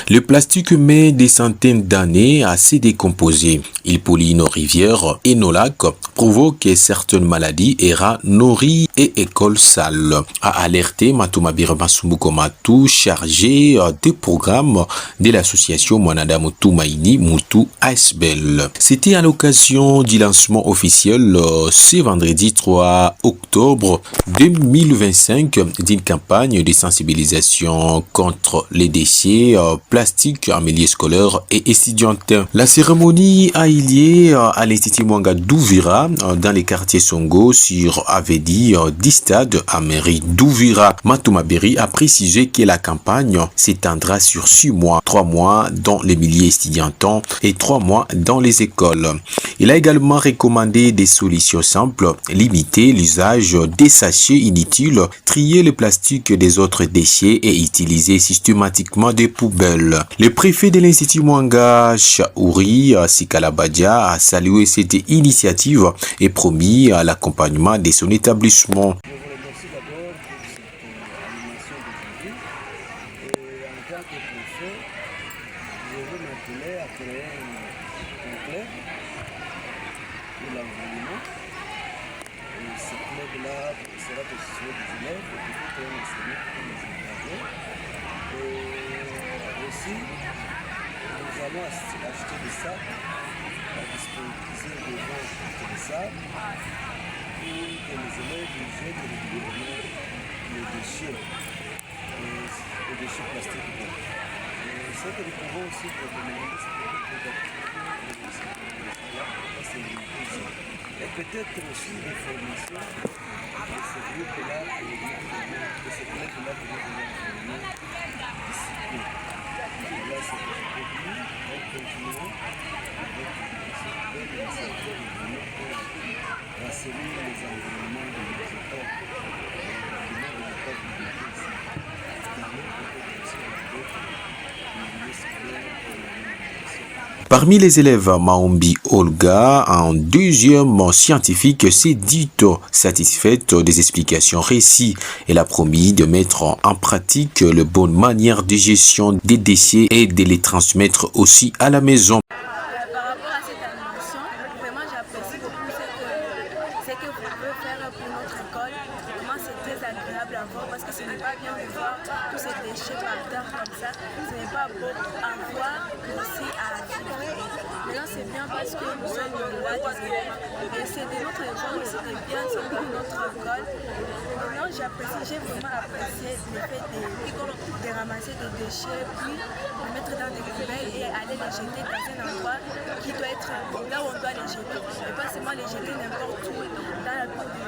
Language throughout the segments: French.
Le plastique met des centaines d'années à se décomposer. Il pollue nos rivières et nos lacs, provoque certaines maladies et rend nos riz et écoles sales. A alerté Matouma Birama Sumbukomatu, chargé des programmes de l'association Mwanada Mutu Maini Mutu ASBEL. C'était à l'occasion du lancement officiel ce vendredi 3 octobre 2025 d'une campagne de sensibilisation contre les déchets plastiques en milieu scolaire et étudiante. La cérémonie a eu lieu à l'Institut Mwanga d'Ouvira dans les quartiers Songo sur Avedi du stade à mairie d'Ouvira. Matouma Biri a précisé que la campagne s'étendra sur 6 mois, 3 mois dans les milieux étudiantins et 3 mois dans les écoles. Il a également recommandé des solutions simples, limiter l'usage des sachets inutiles, trier le plastique des autres déchets et utiliser systématiquement des poubelles. Le préfet de l'Institut Mwanga, Chaouri Sikalabadia, a salué cette initiative et promis l'accompagnement de son établissement. Nous allons acheter des sacs, disponibiliser des ventes de sacs pour que les élèves jettent régulièrement les déchets plastiques. Ce que nous pouvons aussi recommander, c'est et peut-être aussi des formations de ce groupe-là de ce club-là que nous voulons former d'ici. Là, c'est aujourd'hui, nous continuons avec cette belle initiative pour rassurer les environnements de nos écoles. Parmi les élèves, Maombi Olga, en deuxième scientifique, s'est dite satisfaite des explications récits. Elle a promis de mettre en pratique les bonnes manières de gestion des déchets et de les transmettre aussi à la maison. Ce que vous pouvez faire pour notre école, vraiment c'est très agréable à voir parce que ce n'est pas bien de voir tous ces déchets par terre comme ça. Ce n'est pas beau à voir, mais aussi à vivre. Maintenant c'est bien parce que nous sommes là des élèves et c'est de notre école, c'était bien, c'est pour notre école. Maintenant j'ai vraiment apprécié le fait de ramasser des déchets, puis les mettre dans des poubelles et aller les jeter dans un endroit qui doit être là où on doit les jeter. Et pas seulement les jeter n'importe où. Dans le cours,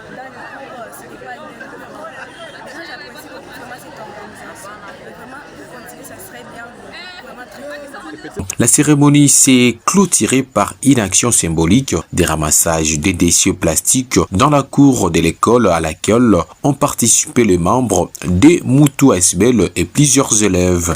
ce n'est pas bien. Maintenant, j'apprécie beaucoup vraiment cette organisation. Et vraiment, continuer, ça serait bien, vraiment très bien. La cérémonie s'est clôturée par une action symbolique des ramassages des déchets plastiques dans la cour de l'école à laquelle ont participé les membres des Mutu ASBEL et plusieurs élèves.